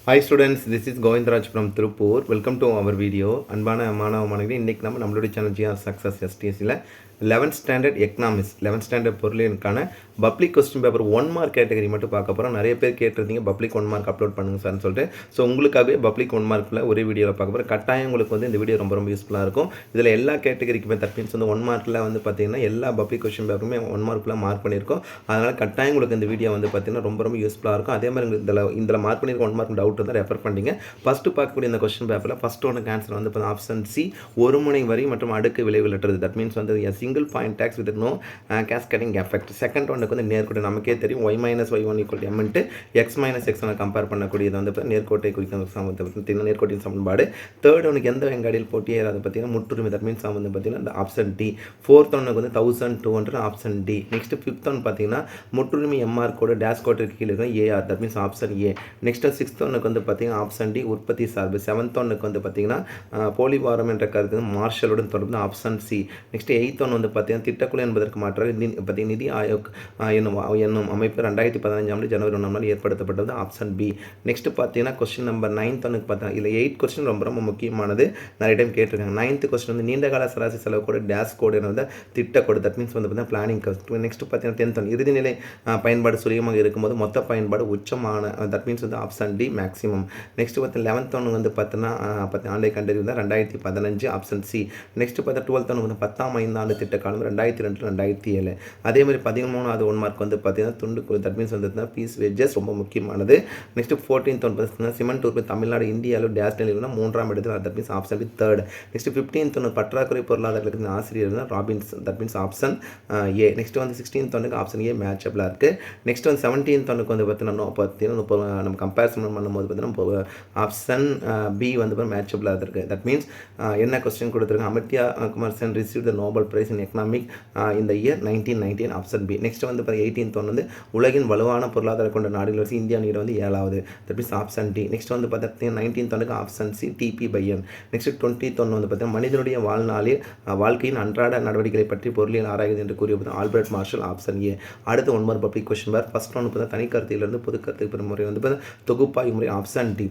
Hi students, this is Govindraj from Tirupur. Welcome to our video. அன்பான மாணவ மாணவிகளே, இன்னைக்கு நம்ம நம்மளுடைய சேனல் ஜிஆர் சக்ஸஸ் எஸ்டிஎஸ்சியில் 11th standard economics 11th standard பொருளியலுக்கான public question paper 1 mark category மட்டும் பார்க்க போகிறோம். நிறைய பேர் கேட்டிருந்தீங்க பப்ளிக் 1 மார்க் அப்லோட் பண்ணுங்க சார்னு சொல்லிட்டு. ஸோ உங்களுக்காகவே பப்ளிக் 1 மார்க்கில் ஒரே வீடியோவில் பார்க்க போகிறோம். கட்டாயம் உங்களுக்கு வந்து இந்த வீடியோ ரொம்ப ரொம்ப யூஸ்ஃபுல்லாக இருக்கும். இதில் எல்லா கேட்டகரிக்குமே தட்மீன்ஸ் வந்து 1 மார்க்கில் வந்து பார்த்தீங்கன்னா எல்லா பப்ளிக் கொஸ்டின் பேப்பருமே 1 மார்க்கில் மார்க் பண்ணியிருக்கோம். அதனால் கட்டாயம் உங்களுக்கு இந்த வீடியோ வந்து பார்த்தீங்கன்னா ரொம்ப ரொம்ப யூஸ்ஃபுல்லாக இருக்கும். அதே மாதிரி இதில் மார்க் பண்ணியிருக்க 1 மார்க் டவுட் தான் ரெஃபர் பண்ணிங்க. ஃபஸ்ட்டு பார்க்கக்கூடிய இந்த கொஸ்டின் பேப்பரில் ஃபஸ்ட் ஒன்றுக்கு ஆன்சர் வந்து ஆப்ஷன் சி, ஒரு முனை வரி மற்றும் அடுக்கு விளைவுலற்றது. தட் மீன்ஸ் வந்து single point tax with no cascading effect. Second ஒன்றுக்கு வந்து நேர்கோட்டு. நமக்கே தெரியும் y minus y1 equal m into x minus x compare பண்ணக்கூடியது வந்து நேர்கோட்டை குறிக்கும் சமத்துவம் நேர்கோட்டின் சமன்பாடு. தேர்ட் ஒன்றுக்கு எந்த வெங்காடியில் போட்டியே அதை பார்த்தீங்கன்னா முற்றுரிமை. தட் மீன்ஸ் வந்து பார்த்தீங்கன்னா இந்த ஆப்ஷன் டி. ஃபோர்த் ஒன்றுக்கு வந்து 1200 ஆப்ஷன் டி. நெக்ஸ்ட் ஃபிஃப்த் ஒன்று பார்த்தீங்கன்னா முற்றுரிமை எம்ஆர் கோடு டேஷ் கோட்டுக்கு கீழே இருக்கும் AR. That means option A. Next sixth ஒன்றுக்கு வந்து பார்த்தீங்கன்னா ஆப்ஷன் டி உற்பத்தி சார்பு. செவன்த் ஒன்றுக்கு வந்து பார்த்தீங்கன்னா போலிவாரம் என்ற கருத்து மார்ஷலுடன் தொடர்ந்து ஆப்ஷன் சி. நெக்ஸ்ட் எயித் ஒன்று வந்து பார்த்தீங்கன்னா திட்டக்குழு என்பதற்கு மாற்றாக பார்த்தீங்கன்னா நிதி ஆயோக் என்னும் அமைப்பு 2015 ஜனவரி 1 ஏற்படுத்தப்பட்டது ஆப்ஷன் பி. நெக்ஸ்ட் பார்த்தீங்கன்னா கொஸ்டின் நம்பர் 9th ஒன்றுக்கு பார்த்தீங்கன்னா இல்லை 8 கொஸ்டின் ரொம்ப ரொம்ப முக்கியமானது, நிறைய டைம் கேட்டிருக்காங்க. 9th கொஸ்டின் வந்து நீண்டகால சராசரி செலவு கோடு டேஷ் கோடு வந்து திட்டக்கோடு. தட் மீன்ஸ் வந்து பார்த்தீங்கன்னா பிளானிங் கோடு. நெக்ஸ்ட் பார்த்தீங்கன்னா 10th ஒன் இறுதிநிலை பயன்பாடு சுழியமாக இருக்கும்போது மொத்த பயன்பாடு உச்சமான. தட் மீன்ஸ் வந்து ஆப்ஷன் டி மேக்ஸிமம். நெக்ஸ்ட் பார்த்தீங்கன்னா 11th ஒன்று வந்து பார்த்தீங்கன்னா ஆண்டை கண்டறிவு தான் 2015 ஆப்ஷன் சி. நெக்ஸ்ட் பார்த்தா 12th ஒன்று வந்து 10ஆம் 5 ஆண்டு திட்ட காலம் 2002-2007. அதே மாதிரி 13வது 1 மார்க் வந்து பார்த்தீங்கன்னா துண்டு. தட் மீன்ஸ் வந்து பீஸ் வேஜஸ் ரொம்ப முக்கியமானது. நெக்ஸ்ட் 14th ஒன்று பார்த்தீங்கன்னா சிமெண்ட் உற்பத்தி தமிழ்நாடு இந்தியாவில் டேஷ் நிலையில் 3ஆம் இடத்தில். That means option B third. Next 15th ஒன்று பற்றாக்குறை பொருளாதாரங்களுக்கு ஆசிரியர் தான் Robbins. That means option A. Next வந்து 16th ஒன்றுக்கு ஆப்ஷன் ஏ மேட்சபிளாக இருக்குது. நெக்ஸ்ட் வந்து 17th ஒன்றுக்கு வந்து பார்த்தீங்கன்னா நம்ம கம்பேரிசன் பண்ணும்போது பார்த்தீங்கன்னா ஆப்ஷன் பி வந்து மேட்சபிளாக இருக்குது. தட் மீன்ஸ் என்ன கொஸ்டின் கொடுத்துருக்காங்க, Amartya Kumar Sen receive the Nobel prize in economic இந்த இயர் 1919 ஆப்ஷன் பி. நெக்ஸ்ட் வந்து 18th ஒன்று வந்து உலகின் வலுவான பொருளாதார கொண்ட நாடுகள் வச்சு இந்தியா நீர் வந்து 7வது. That means option D. Next வந்து பார்த்தீங்கன்னா 19th ஒன்றுக்கு ஆப்ஷன் சி டிபி பையன். நெக்ஸ்ட் 20th ஒன்று வந்து பார்த்தீங்கன்னா மனிதனுடைய வாழ்க்கையின் அன்றாட நடவடிக்கைகளை பற்றி பொருளியல் ஆராய்வது என்று கூறிய ஆல்பர்ட் மார்ஷல் ஆப்ஷன் ஏ. அடுத்து 1 மார்க் பப்ளிக் கொஸ்டின் பேர். ஃபர்ஸ்ட் ஒன்று பார்த்தா தனி கருத்திலிருந்து பொது கருத்துக்கு பெறும் முறை வந்து தொகுப்பாய்வு முறை ஆப்ஷன் டி.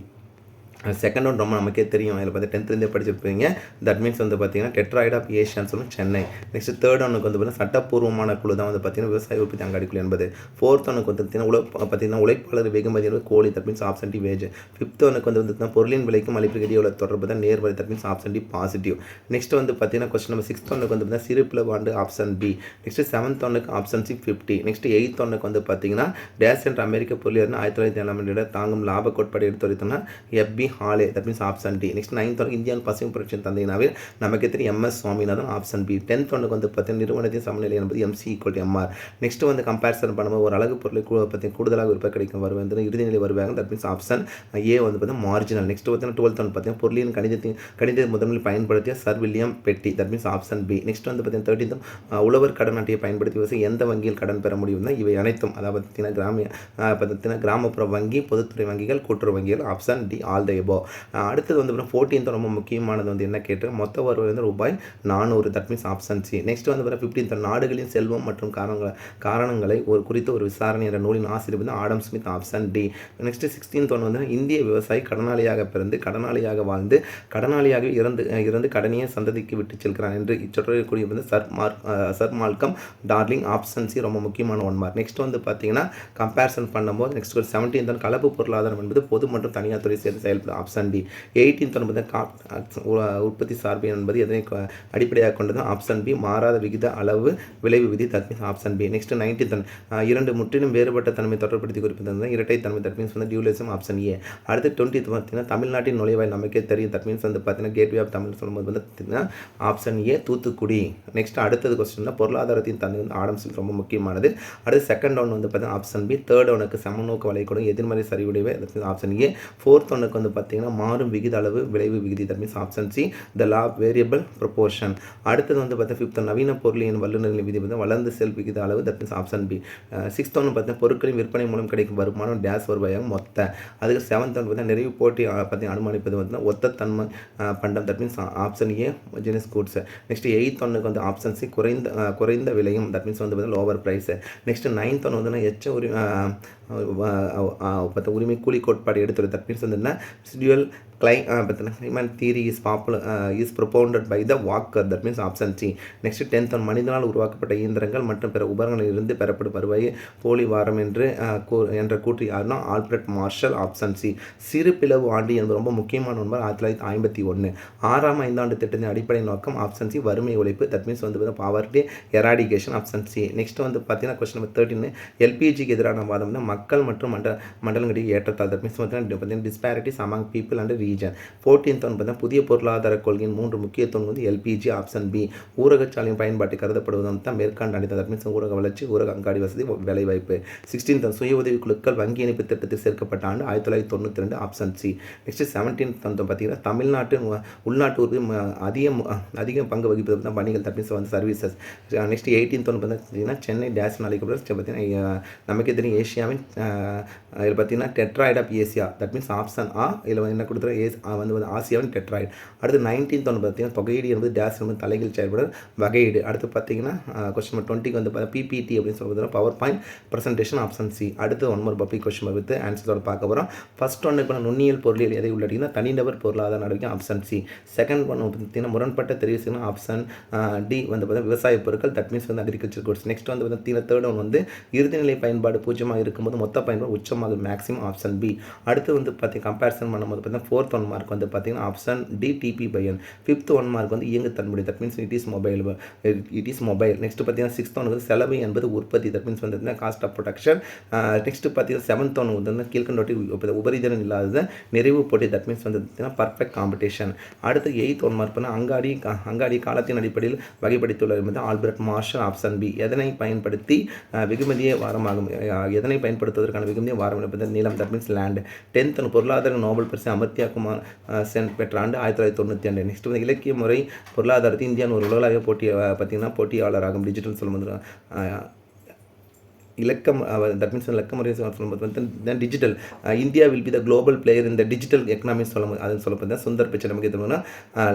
செகண்ட் ஒன் ரொம்ப நமக்கே தெரியும், அதில் பார்த்து 10th படிச்சிருப்பீங்க. தட் மீன்ஸ் வந்து பார்த்தீங்கன்னா டெட்ராய்ட் ஆஃப் ஏஷியான்னு சொல்லுவோம் சென்னை. நெக்ஸ்ட் தேர்ட் ஒன்றுக்கு வந்து பார்த்தீங்கன்னா சட்டப்பூர்வமான குழு தான் வந்து பார்த்தீங்கன்னா விவசாய உற்பத்தி அங்காடி குழு என்பது. ஃபோர்த் ஒன்றுக்கு வந்து பார்த்தீங்கன்னா உழைப்பாளர் வெகுமதி என்பது கோழி. That means option D wage. Fifth ஒன்றுக்கு வந்து பார்த்தீங்கன்னா பொருளின் விலைக்கும் மலிப்புக்கு இடையே உள்ள தொடர்பு தான் நேர்வழி. That means option D positive. Next வந்து பார்த்தீங்கன்னா கொஸ்டின் நம்பர் 6th ஒன்றுக்கு வந்து பார்த்தீங்கன்னா சிறுபிளவு ஆண்டு ஆப்ஷன் பி. நெக்ஸ்ட் 7th ஒன்றுக்கு ஆப்ஷன் சி 50. நெக்ஸ்ட் 8th ஒன்றுக்கு வந்து பார்த்தீங்கன்னா டேஷ் என்ற அமெரிக்க பொருளியல் 1907 தாங்கும் லாப கோட்பாடு எடுத்துரைத்தோம்னா FB Hawley. That means option D. Next 9th ஒன்று இந்தியன் பசுமை புரட்சி தந்தையினாவில் நமக்கு தெரியும் MS Swaminathan option B. 10th ஒன்றுக்கு வந்து பார்த்தீங்கன்னா நிறுவனத்தின் சமநிலை என்பது MC = MR. நெக்ஸ்ட் வந்து கம்பேரிசன் பண்ணும்போது ஒரு அழகு பொருளை பற்றி கூடுதலாக விற்பனை கிடைக்கும் வருவது இறுதிநிலை வருவாங்க. தட் மீன்ஸ் ஆப்ஷன் ஏ வந்து பார்த்தீங்கன்னா மார்ஜினல். நெக்ஸ்ட் பார்த்தீங்கன்னா 12th ஒன்று பார்த்தீங்கன்னா பொருளின் கணித முதன்மையில் பயன்படுத்திய sir William Petty. That means option B. Next வந்து பார்த்தீங்கன்னா 13th உழவர் கடன் அட்டையை பயன்படுத்தி விவசாயம் எந்த வங்கியில் கடன் பெற முடியும் தான் இவை அனைத்தும். அதாவது பார்த்தீங்கன்னா கிராமப்புற வங்கி, பொதுத்துறை வங்கிகள், கூட்டுறவு வங்கிகள். Option D all the above. அடுத்தது வந்து 14th ரொம்ப முக்கியமானது வந்து என்ன கேட்டு மொத்த வருவாய் வந்து ரூபாய் 400. That means option C. Next வந்து 15th நாடுகளின் செல்வம் மற்றும் காரணங்களை குறித்த ஒரு விசாரணை என்ற நூலின் ஆசிரியர் வந்து Adam Smith option D. Next 16th ஒன்று வந்து இந்திய விவசாயி கடனாளியாக பிறந்து கடனாளியாக வாழ்ந்து கடனாளியாக இறந்து கடனையை சந்ததிக்கு விட்டு செல்கிறான் என்று இச்சொற்றக்கூடிய வந்து sir Malcolm darling option C ரொம்ப முக்கியமான 1 மார்க். நெக்ஸ்ட் வந்து பார்த்தீங்கன்னா கம்பேரிசன் பண்ணும்போது நெக்ஸ்ட் 17th கலப்பு பொருளாதாரம் என்பது பொது மற்றும் தனியார் துறை சேர்ந்து செயல்படும் ஆப்ஷன் டி. 18th ஒன்று உற்பத்தி சார்பு என்பது எதனை அடிப்படையாக கொண்டது ஆப்ஷன் பி மாறாத விகித அளவு விளைவு விதி. That means option B. Next 19th இரண்டு முற்றிலும் வேறுபட்ட தன்மை தொடர்படுத்தி குறிப்பிட்டது இரட்டை தன்மை. தட் மீன்ஸ் வந்து டியூலிசம் ஆப்ஷன் ஏ. அடுத்து 20th பார்த்தீங்கன்னா தமிழ்நாட்டின் நுழைவாயில் நமக்கே தெரியும். தட் மீன்ஸ் வந்து பார்த்தீங்கன்னா கேட்வே ஆஃப் தமிழ் சொல்லும்போது வந்து பார்த்தீங்கன்னா ஆப்ஷன் ஏ தூத்துக்குடி. நெக்ஸ்ட் அடுத்தது கொஸ்டின் பொருளாதாரத்தின் தன்மை வந்து ஆடம் ஸ்மித் ரொம்ப முக்கியமானது. அடுத்து செகண்ட் ஒன்று வந்து பார்த்தீங்கன்னா ஆப்ஷன் பி. தேர்ட் ஒனுக்கு சமநோக்கு வளைகூடும் எதிர்மறை சரிவுடையவை. Option A. ஃபோர்த் ஒனுக்கு வந்து பார்த்தீங்கன்னா மாறும் விகித அளவு விளைவு விகிதி. That means option C the law of variable proportion. அடுத்தது வந்து பார்த்தீங்கன்னா 5th நவீன பொருளின் வல்லுநர்களின் விதி வந்து வளர்ந்து செல் விகித அளவு. That means option B. 6th ஒன்று பார்த்தீங்கன்னா பொருட்களின் விற்பனை மூலம் கிடைக்கும் வருமானம் டேஸ் வருவாயாக மொத்த. அதுக்கு 7th ஒன்று பார்த்தீங்கன்னா நிறைவு போட்டி பார்த்தீங்கன்னா அனுமானிப்பது வந்து ஒத்த தன்மை பண்டம். தட் மீன்ஸ் ஆப்ஷன் ஏ ஜெனிஸ் கூட்ஸ். நெக்ஸ்ட் 8th ஒன்றுக்கு வந்து ஆப்ஷன் சி குறைந்த விலையும். தட் மீன்ஸ் வந்து பார்த்தீங்கன்னா லோவர் ப்ரைஸ். நெக்ஸ்ட் 9th ஒன்று வந்து உரிமை கூலி கோட்பாடு எடுத்துள்ளது. தட் மீன்ஸ் வந்து என்ன residual climate theory is propounded by the Walker. That means option C. Next 10th one மனிதனால் உருவாக்கப்பட்ட இயந்திரங்கள் மற்றும் பிற உபகரணங்களிலிருந்து பெறப்படும் வருவாயை போலி வாரம் என்ற கூற்று யாருன்னா ஆல்பிரட் மார்ஷல். Option C. சிறு பிளவு ஆண்டு என்பது ரொம்ப முக்கியமான ஒன்று 1951. 6ஆம் ஐந்தாண்டு திட்டத்தின் அடிப்படை நோக்கம் ஆப்ஷன் சி வறுமை ஒழிப்பு. தட் மீன்ஸ் வந்து poverty eradication. Option C. Next வந்து பார்த்தீங்கன்னா கொஸ்டின் நம்பர் 13 எல்பிஜிக்கு எதிரான வாதம் மக்கள் மற்றும் மண்டலங்களிடையே ஏற்றத்தாழ். தட் மீன்ஸ் பார்த்தீங்கன்னா disparities among people and region. 14th one பார்த்தீங்கன்னா புதிய பொருளாதார கொள்கையின் 3 முக்கியத்துவம் வந்து எல்பிஜி. Option B. ஊரகச்சாலையின் பயன்பாட்டை கருதப்படுவதும் தான் மேற்காண்டு அடித்தது. தட் மீன்ஸ் ஊரக வளர்ச்சி, ஊரக அங்காடி வசதி, வேலைவாய்ப்பு. 16th சுய உதவி குழுக்கள் வங்கி இணைப்பு திட்டத்தில் சேர்க்கப்பட்ட ஆண்டு 1992. Option C. நெக்ஸ்ட் 17th வந்து பார்த்தீங்கன்னா தமிழ்நாட்டின் உள்நாட்டு அதிக பங்கு வகிப்பது தான் பணிகள். தட் மீன்ஸ் வந்து சர்வீசஸ். நெக்ஸ்ட் 18th ஒன்று பார்த்தீங்கன்னா சென்னை டேஸ் அழைக்கப்படுறது பார்த்தீங்கன்னா நமக்கு தெரியும் ஏஷியாவின் இதில் பார்த்தீங்கன்னா Detroit of Asia. That means option ஆ. இதில் என்ன கொடுத்துரு வந்து ஆசியாவின் டெட்ராய்டு. அடுத்து 19th ஒன்று பார்த்தீங்கன்னா தொகையீடு என்பது டேஸ் என்பது தலைகள் செயல்படும் வகையீடு. அடுத்து பார்த்தீங்கன்னா கொஸ்டின் நம்பர் 20 வந்து பிபிடி அப்படின்னு சொல்லுறது power point presentation. Option C. அடுத்து one more public question with ஆன்சர்ஸோட பார்க்க போகிறோம். ஃபர்ஸ்ட் ஒன்று இப்போ நுண்ணியல் பொருளியல் எதை உள்ளடக்கினா தனிநபர் பொருளாதார நடவடிக்கை. Option C. செகண்ட் ஒன்று பார்த்தீங்கன்னா முரண்பட்ட தெரிவு செய்யணும். ஆப்ஷன் டி வந்து பார்த்தீங்கன்னா விவசாய பொருட்கள். தட் மீன்ஸ் வந்து அக்ரிகல்ச்சர் குட்ஸ். நெக்ஸ்ட் வந்து பார்த்தீங்கன்னா தேர்ட் ஒன் வந்து இறுதிநிலை பயன்பாடு பூஜ்ஜியமாக இருக்கும்போது மொத்த பயன்பாடு உச்சமாக மேக்ஸிமம். Option B. அடுத்து வந்து பார்த்தீங்கன்னா கம்பேரிசன் பண்ணும்போது பார்த்தீங்கன்னா 4th ஒன் மார்க் வந்து பார்த்தீங்கன்னா option D DP by N. 5th one mark வந்து இயங்கு தன்முறை. That means it is mobile. Next பார்த்தீங்கன்னா 6th ஒன் வந்து செலவு என்பது உற்பத்தி. தட் மீன்ஸ் வந்து காஸ்ட் ஆஃப் ப்ரொடக்ஷன். நெக்ஸ்ட் பார்த்தீங்கன்னா 7th ஒன் வந்து கீழ்கண்டோட்டி உபரிதிறன் இல்லாத நிறைவு போட்டி. தட் மீன்ஸ் வந்து பார்த்தீங்கன்னா பர்ஃபெக்ட் காம்படிஷன். அடுத்து 8th ஒன் மார்க் பண்ணால் அங்காடி காலத்தின் அடிப்படையில் வகைப்படுத்தியுள்ளது என்பது ஆல்பர்ட் மார்ஷல். Option B. எதனை பயன்படுத்தி வெகுமதியை வாரமாகும் எதனை பயன்படுத்துவதற்கான வெகுமதியை வாரம் என்பது நிலம். That means land. 10th one பொருளாதார நோபல் பரிசு அமர்த்தியா குமார் சென் பெற்ற ஆண்டு 1992. நெக்ஸ்ட் வந்து இலக்கிய முறை பொருளாதாரத்தில் இந்தியாவின் ஒரு உலகளாவிய போட்டியாளராகும் டிஜிட்டல் சொல்லும்போது தட் மீன்ஸ் இலக்க முறை சொல்லும்போது வந்து digital India will be the global player இந்த டிஜிட்டல் எக்கனாமி சொல்லும்போது அதுன்னு சொல்ல பார்த்தீங்கன்னா சுந்தர் பிச்சை. நமக்கு எதுனா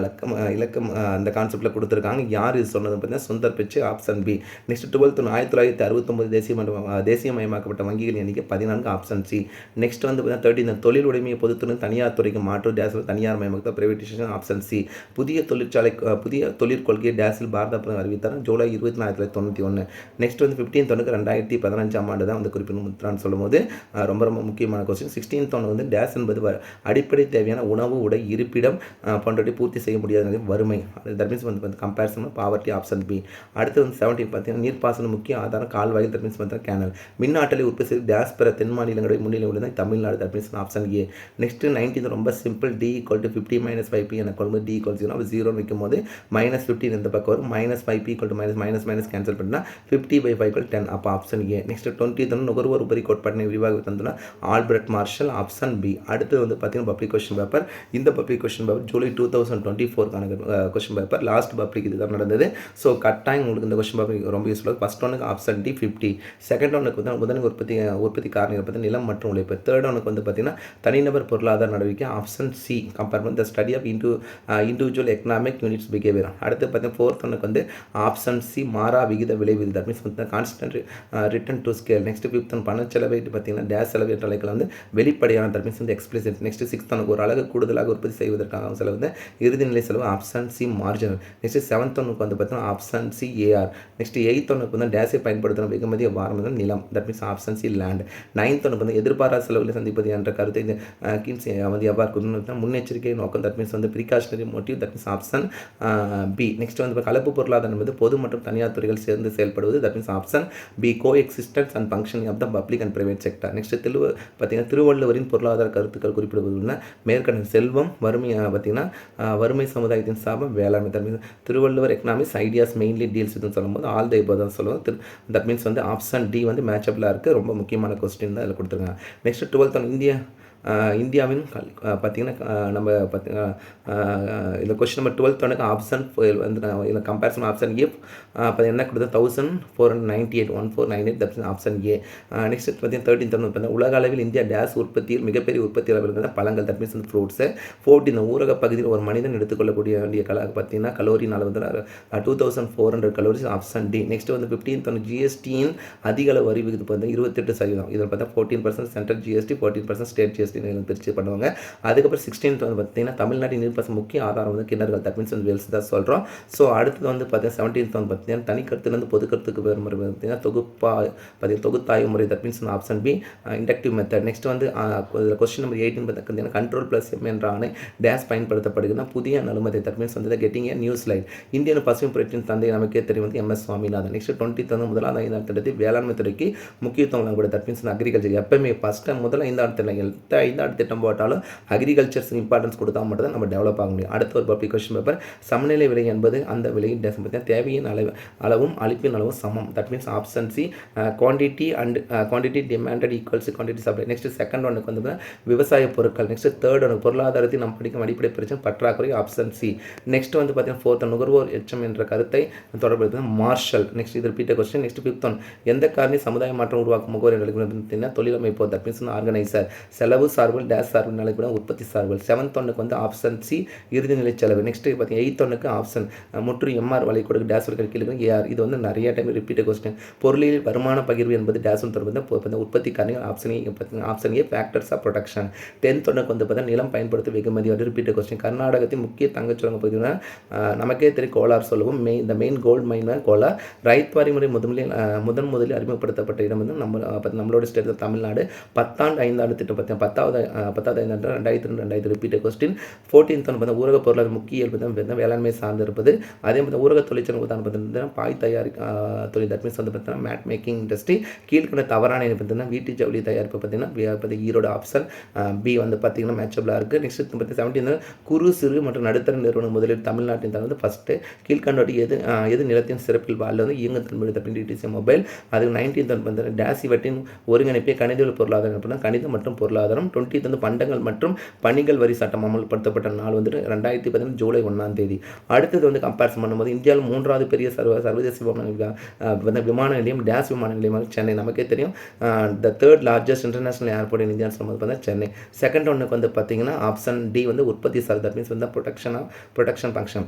இலக்கம் அந்த கான்செப்டில் கொடுத்துருக்காங்க. யார் இது சொன்னது பார்த்தீங்கன்னா Sundar Pichai. Option B. Next 12th 1969 தேசியமயமாக்கப்பட்ட வங்கிகள் எண்ணிக்கை 14. Option C. நெக்ஸ்ட் வந்து பார்த்தீங்கன்னா 13 தொழில் உடைமையை பொதுத்துறை தனியார் துறைக்கு மாற்று டேஸில் தனியார் மயமாக்க பிரைவேடைசேஷன். Option C. புதிய தொழிற்கொள்கையை டேஸில் பாரத பிரதமர் அறிவித்தார் ஜூலை 20, 1991. நெக்ஸ்ட் வந்து 15th 2015 ஆண்டு தான் வந்து குறிப்பிடமுத்ரான்னு சொல்லும்போது ரொம்ப ரொம்ப முக்கியமான கொஸ்டின். 16th ஒன்று வந்து டேஸ் என்பது அடிப்படை தேவையான உணவு, உடை, இருப்பிடம் போன்றவற்றை பூர்த்தி செய்ய முடியாத வறுமை. தட் மீன்ஸ் வந்து கம்பேரிசன் பாவர்ட்டி. Option B. அடுத்து வந்து 17 பார்த்தீங்கன்னா நீர்ப்பாசன முக்கிய ஆதாரம் கால்வாய். தட் மீன்ஸ் வந்து கேனல். மின் ஆற்றலை உற்பத்தி செய்து டேஸ் பெற தென் மாநிலங்களுடைய முன்னிலை உள்ளது Tamil Nadu. That means option A. Next 19th ரொம்ப சிம்பிள். டி = 50 - 5p என கொள்ளும்போது டி = 0 0 வைக்கும் போது -15 இந்த பக்கம் வரும். -5p = கேன்சல் பண்ணால் 50/5 = 10. அப்போ ஆப்ஷன் ஏ. நெக்ஸ்ட் 20th நுகர்வோர் உபரி கோட்பாட்டினை விரிவாக தந்துள்ள ஆல்பர்ட் மார்ஷல். Option B. அடுத்து வந்து பார்த்தீங்கன்னா பப்ளிக் கொஸ்டின் பேப்பர். இந்த public question paper July 2024 question paper. Last public இதுதான் நடந்தது. ஸோ கட்டாயம் உங்களுக்கு இந்த கொஸ்டின் பேப்பர் ரொம்ப யூஸ்ஃபுல்லாக. ஃபர்ஸ்ட் ஒனுக்கு ஆப்ஷன் டி 50. செகண்ட் ஒனுக்கு வந்து முதன்மை உற்பத்தி காரணிகள் பற்றி நிலம் மற்றும் உழைப்பு. தேர்ட் ஒனுக்கு வந்து பார்த்தீங்கன்னா தனிநபர் பொருளாதார நடவடிக்கை. Option C. கம்பேர் பண்ணி the study of individual economic units behaviour. அடுத்து பார்த்தீங்கன்னா ஃபோர்த் ஒனுக்கு வந்து ஆப்ஷன் சி மாறா விகித விளைவு. தட் மீன்ஸ் வந்து constant return to scale. Next 5th one பண செலவு பார்த்தீங்கன்னா டேஸ் செலவு என்ற அழைக்கல வந்து வெளிப்படையான. தட் மீன்ஸ் வந்து எக்ஸ்பிளிசிட். நெக்ஸ்ட் 6th ஒனுக்கு ஒரு அழகு கூடுதலாக உற்பத்தி செய்வதற்காக செலவு வந்து இறுதிநிலை செலவு. Option C marginal. Next 7th ஒனுக்கு வந்து பார்த்தீங்கன்னா option C AR. Next 8th ஒனுக்கு வந்து டேஸை பயன்படுத்தும் வெகுமதியை வாரம் நிலம். That means option C land. 9th ஒனுக்கு வந்து எதிர்பாராத செலவுகளை சந்திப்பது என்ற கருத்தை இந்த கீன்ஸ் வந்து எவ்வாறு முன்னெச்சரிக்கை நோக்கம். தட் மீன்ஸ் வந்து precautionary motive. That means option B. Next வந்து கலப்பு பொருளாதாரம் என்பது பொது மற்றும் தனியார் துறைகள் சேர்ந்து செயல்படுவது. That means option B. Coexistence and functioning of the public and private sector. Next பார்த்தீங்கன்னா திருவள்ளுவரின் பொருளாதார கருத்துக்கள் குறிப்பிடுவதுள்ள மேற்கண்ட செல்வம் வறுமை பார்த்தீங்கன்னா வறுமை சமுதாயத்தின் சாபம் வேளாண்மை. That means Thiruvalluvar economics ideas mainly deals இதுன்னு சொல்லும்போது ஆல் த இப்போ தான் சொல்லுவோம். தட் மீன்ஸ் வந்து ஆப்ஷன் டி வந்து மேட்சபிளாக இருக்குது. ரொம்ப முக்கியமான கொஸ்டின் தான் இதில் கொடுத்துருக்காங்க. நெக்ஸ்ட் 12th இந்தியா இந்தியாவின் பார்த்தீங்கன்னா நம்ம பார்த்தீங்கன்னா இந்த கொஸ்டின் நம்பர் 12 ஆப்ஷன் வந்து இந்த கம்பேரிசன் ஆப்ஷன் ஏ என்ன கொடுத்தா 1498 1498 தட் ஆப்ஷன் ஏ. நெக்ஸ்ட் பார்த்தீங்கன்னா 13 பார்த்தீங்கன்னா உலக அளவில் இந்தியா டேஸ் உற்பத்தியில் மிகப்பெரிய உற்பத்தியாளர் இருக்கிற பழங்கள் தட் மீன்ஸ் வந்து ஃப்ரூட்ஸு. 14 இந்த ஊரக பகுதியில் ஒரு மனிதன் எடுத்துக்கொள்ளக்கூடிய வேண்டிய பார்த்தீங்கன்னா கலோரினால் வந்து 2400 கலோரிஸ் ஆப்ஷன் டி. நெக்ஸ்ட் வந்து 15 ஜிஎஸ்டியின் அதிக அளவு வரி விகிதம் பார்த்தீங்கன்னா 28%. இதில் பார்த்தா 14% சென்ட்ரல் ஜிஎஸ்டி 14% ஸ்டேட் ஜிஎஸ்டி பிரித்து பண்ணுவாங்க. அதுக்கப்புறம் 16 வந்து பார்த்தீங்கன்னா தமிழ்நாட்டின் நீர்ப்பாசன முக்கிய ஆதாரம் வந்து கிணறுகள் தட் மீன்ஸ் வந்து வெல்ஸ் தான் சொல்கிறோம். ஸோ அடுத்தது வந்து பார்த்தீங்கன்னா 17 வந்து பார்த்தீங்கன்னா தனிக்கருத்துலேருந்து பொது கருத்துக்கு வேறு முறை பார்த்தீங்கன்னா தொகுத்தாய்வு முறை that means option B inductive method. Next வந்து கொஸ்டின் நம்பர் 18 பார்த்தீங்கன்னா கண்ட்ரோல் ப்ளஸ் எம் என்ற ஆணை டேஸ் பயன்படுத்தப்படுதுன்னா புதிய அனுமதி தட் மீன்ஸ் வந்து கெட்டிங் ஏ நியூஸ் லைட். இந்தியன் பசுமை புரட்சியின் தந்தை நமக்கே தெரியும் வந்து MS சுவாமிநாதன். நெக்ஸ்ட் 20 வந்து முதலாவது 5ஆம் திட்டத்தில் வேளாண்மை துறைக்கு முக்கியத்துவம் வழங்கக்கூடிய தட் மீன்ஸ் அக்ரிகல்ச்சர். எப்பவுமே ஃபஸ்ட்டு முதல்ல 5ஆம் திட்டம் 5ஆம் திட்டம் போட்டாலும் அக்ரிகல்ச்சர்ஸ் இம்பார்ட்டன்ஸ் கொடுத்தா மட்டும் தான் நம்ம டெவலப் ஆக முடியும். அடுத்த ஒரு பப்ளிக் கொஸ்டின் பேப்பர் சமநிலை விலை என்பது அந்த விலையின் பார்த்தீங்கன்னா தேவையின் அளவும் அளிப்பின் அளவும் சமம் that means option C quantity and quantity demanded equals quantity supply. Next second ஒன்றுக்கு வந்து விவசாய பொருட்கள். நெக்ஸ்ட் தேர்ட் ஒன்று பொருளாதாரத்தில் நம்ம படிக்கும் அடிப்படை பிரச்சனை பற்றாக்குறை ஆப்ஷன் சி. நெக்ஸ்ட் வந்து பார்த்தீங்கன்னா 4th நுகர்வோர் எச்சம் என்ற கருத்தை தொடர்பு மார்ஷல். நெக்ஸ்ட் இது repeat question. Next 5th one எந்த காரணி சமுதாய மாற்றம் உருவாக்கும் முகவர் பார்த்தீங்கன்னா தொழிலமைப்பு தட் மீன்ஸ் ஆர்கனைசர். செலவு சார்புகள் டேஸ் சார்பு நிலைப்பட உற்பத்தி சார்புகள். 7th ஒன்றுக்கு வந்து ஆப்ஷன் சி இறுதிநிலை செலவு. நெக்ஸ்ட் பார்த்தீங்கன்னா 8th ஒன்றுக்கு ஆப்ஷன் முற்று MR வலை கொடுக்கு டேஸ் வரை கீழே AR. இது வந்து நிறைய டைம் ரிப்பீட் கொஸ்டின். பொருளில் வருமான பகிர்வு என்பது டேஸ் தொடர்பு உற்பத்தி காரணிகள் option A factors of production. 10th ஒன்றுக்கு வந்து பார்த்தீங்கன்னா நிலம் பயன்படுத்த வெகுமதி வந்து ரிப்பீட் கொஸ்டின். கர்நாடகத்தின் முக்கிய தங்கச்சுரங்க பகுதினா நமக்கே தெரியும் கோலார் சொல்லுவோம். இந்த மெயின் கோல்டு மைன் கோலார். ரைத் வாரி முறை முதலில் அறிமுகப்படுத்தப்பட்ட இடம் வந்து நம்மளோட ஸ்டேட் தமிழ்நாடு. 10ஆண்டு 5ஆண்டு திட்டம் பார்த்தீங்கன்னா 10வது 5ஆண்டு 2002 ரிப்பீட் கொஸ்டின். 14th ஒன்று பார்த்தீங்கன்னா ஊரக பொருளாதார முக்கிய பார்த்தீங்கன்னா வேளாண்மை சார்ந்து இருப்பது. அதே மாதிரி ஊரக தொழிற்சங்கம் பார்த்தீங்கன்னா பாய் தயாரி தொழில் தட் மீன்ஸ் வந்து பார்த்தீங்கன்னா மேட் மேக்கிங் இண்டஸ்ட்ரி. கீழ்கண்ட தவறான பார்த்தீங்கன்னா வீட்டு ஜவுளி தயாரிப்பு பார்த்தீங்கன்னா ஈரோடு ஆப்ஷன் பி வந்து பார்த்தீங்கன்னா மேட்சபிளாக இருக்குது. நெக்ஸ்ட் பார்த்தீங்கன்னா 17 குறு சிறு மற்றும் நடுத்தர நிறுவனம் முதலீடு தமிழ்நாட்டின் தான் வந்து ஃபஸ்ட்டு கீழ்கண்டோடு எது நிலத்தின் சிறப்பில் வாழ் வந்து இயங்குதன்மை அப்படின்னு டிடிசி மொபைல். அதுக்கு 19th வந்து டேஸ் இவற்றின் ஒருங்கிணைப்பை கணித பொருளாதாரம் அப்படின்னா கணிதம் மற்றும் பொருளாதாரம். 20th வந்து பண்டங்கள் மற்றும் பணிகள் வரி சட்டம் அமல்படுத்தப்பட்ட நாள் வந்து 2010 ஜூலை 1ஆம் தேதி. அடுத்தது வந்து கம்பேரிசன் பண்ணும்போது இந்தியாவில் 3வது பெரிய சர்வதேச விமான நிலையம் டேஸ் விமான நிலையமாக சென்னை. நமக்கே தெரியும் த 3rd largest international airport in India சொல்லும்போது பார்த்தா சென்னை. செகண்ட் ஒன்றுக்கு வந்து பார்த்தீங்கன்னா ஆப்ஷன் டி வந்து உற்பத்தி சார் தட் மீன்ஸ் வந்து ப்ரொடக்ஷன் ஃபங்க்ஷன்.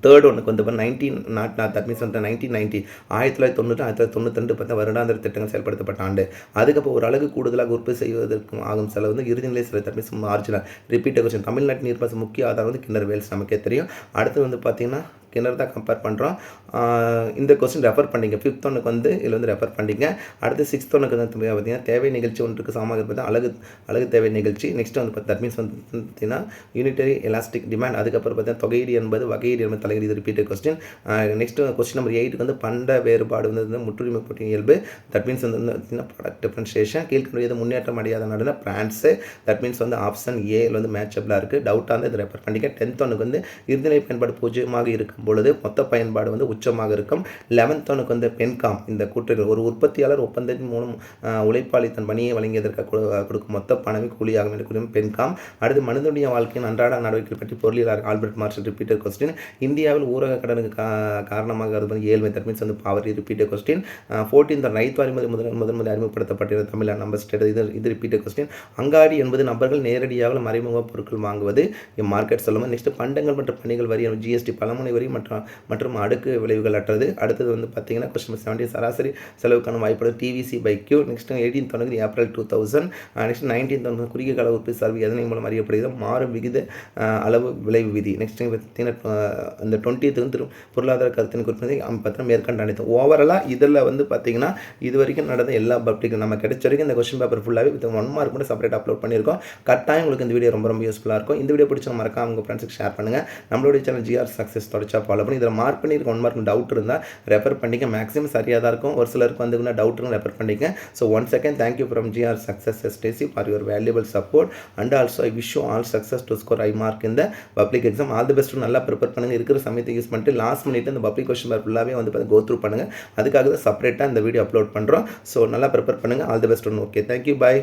தேர்ட் ஒன்றுக்கு வந்து 1990 தட் மீன்ஸ் வந்து 1990 1992 பார்த்தா வருடாந்திர திட்டங்கள் செயல்படுத்தப்பட்ட ஆண்டு. அதுக்கப்புறம் ஒரு அழகு கூடுதலாக உற்பத்தி செய்வதற்கு ஆகும் செலவு வந்து இறுதிநிலை செலவு that means marginal. Repeat question. தமிழ்நாட்டின் நீர்ப்பாசன முக்கிய ஆதாரம் வந்து கிணறு வேல்ஸ் நமக்கே தெரியும். அடுத்து வந்து பார்த்தீங்கன்னா கிணறு தான் கம்பேர் பண்ணுறோம். இந்த கொஸ்டின் ரெஃபர் பண்ணிங்க. 5th ஒன்றுக்கு வந்து இதில் வந்து ரெஃபர் பண்ணிங்க. அடுத்து 6th ஒன்றுக்கு வந்து பார்த்தீங்கன்னா தேவை நிகழ்ச்சி ஒன்றுக்கு சமமாக இருப்பது அழகு தேவை நிகழ்ச்சி. நெக்ஸ்ட் வந்து தட் மீன்ஸ் வந்து பார்த்தீங்கன்னா யூனிட்டரி எலாஸ்டிக் டிமாண்ட். அதுக்கப்புறம் பார்த்தீங்கன்னா தொகையீடு என்பது வகையீடு என்பது தலையீடு. இது repeat question. Next question number 8 வந்து பண்ட வேறுபாடு வந்து முற்றுரிமை போட்டி இயல்பு தட் மீன்ஸ் வந்து பார்த்தீங்கன்னா ப்ராடக்ட் டிஃபரன்ஷியேஷன். கீழ்கண்ட முன்னேற்றம் அடையாத நாடுனா பிரான்ஸு. தட் மீன்ஸ் வந்து ஆப்ஷன் ஏல வந்து மேட்சபிளாக இருக்குது. டவுட்டாக வந்து இதை ரெஃபர் பண்ணிக்க. 10th ஒன்றுக்கு வந்து இறுதிநிலை பயன்பாடு பூஜ்ஜியமாக இருக்கும் பொழுது மொத்த பயன்பாடு வந்து உச்சமாக இருக்கும். 11th ஒன்றுக்கு வந்து பென்காம் இந்த கூட்டுகள் ஒரு உற்பத்தியாளர் ஒப்பந்தத்தின் மூலம் உழைப்பாளி தன் பணியை வழங்கியதற்கு கொடுக்கும் மொத்த பணமே கூலியாகும் என்று கூறும் பென்காம். அடுத்து மனிதனுடைய வாழ்க்கையின் அன்றாட நடவடிக்கை பற்றி பொருளியலாளர் ஆல்பர்ட் மார்ஷல் ரிப்பீட்டர் கொஸ்டின். இந்தியாவில் ஊரக கடனுக்கு காரணமாக இருப்பது ஏழ்மை தட் மீன்ஸ் வந்து பாவர்ட்டி ரிப்பீட்டர் கொஸ்டின். 14th ரைத் வாரி முதல் அறிமுகப்படுத்தப்பட்டது தமிழ்நாடு நம்ம ஸ்டேட். இது ரிப்பீட்டர் கொஸ்டின். அங்காடி என்பது நபர்கள் நேரடியாக மறைமுக பொருட்கள் வாங்குவது மார்க்கெட் சொல்லுவோம். நெக்ஸ்ட் பண்டங்கள் மற்றும் பணிகள் வரி ஜிஎஸ்டி பலமுனை வரி மற்றும் அடுக்கு விளைவுகள் அற்றது. அடுத்தது வந்து பார்த்தீங்கன்னா கொஸ்டின் 17 சராசரி செலவுக்கான வாய்ப்பு TVC by Q. Next 18th ஒன்று ஏப்ரல் 2000. நெக்ஸ்ட் 19th ஒன்று குறுகிய கால உற்பத்தி சார்பு எதனை மூலம் அறியப்படுகிறது மாறும் விகித அளவு விளைவு விதி. நெக்ஸ்ட் பார்த்தீங்கன்னா இந்த 20th வந்து பொருளாதார கருத்தின் குறிப்பிட்டு பார்த்தீங்கன்னா மேற்கண்ட அனைத்து ஓவராலாக இதில் வந்து பார்த்தீங்கன்னா இது வரைக்கும் நடந்த எல்லா பப்ளிக்கும் நம்ம கிடைச்ச வரைக்கும் இந்த கொஸ்டின் பேப்பர் ஃபுல்லாகவே வித் 1 மார்க் கூட செப்பரேட் அப்லோட் பண்ணியிருக்கோம். கட்டாயம் உங்களுக்கு இந்த வீடியோ ரொம்ப யூஸ்ஃபுல்லாக இருக்கும். இந்த வீடியோ பிடிச்ச மறக்காம உங்கள் ஃப்ரெண்ட்ஸுக்கு ஷேர் பண்ணுங்கள். நம்மளுடைய சேனல் GR சக்ஸஸ் தொடச்சா ஃபாலோ பண்ணி இதில் மார்க் பண்ணியிருக்க 1 மார்க் டவுட் இருந்தால் ரெஃபர் பண்ணிக்க. மேக்ஸிமம் சரியாக தான் இருக்கும். ஒரு சிலருக்கு வந்து டவுட் இருந்தால் ரெஃபர் பண்ணிக்க. So once again thank you from GR success STC for your valuable support and also I wish you all success to score high mark இந்த public exam. All the best. நல்லா ப்ரிப்பேர் பண்ணுங்கள். இருக்கிற சமயத்தை use பண்ணிட்டு last minute இந்த public question paper ஃபுல்லாகவே வந்து go through பண்ணுங்கள். அதுக்காக தான் செப்பரேட்டாக இந்த வீடியோ அப்லோட் பண்ணுறோம். ஸோ நல்லா ப்ரிப்பேர் பண்ணுங்கள். All the best. Okay thank you bye.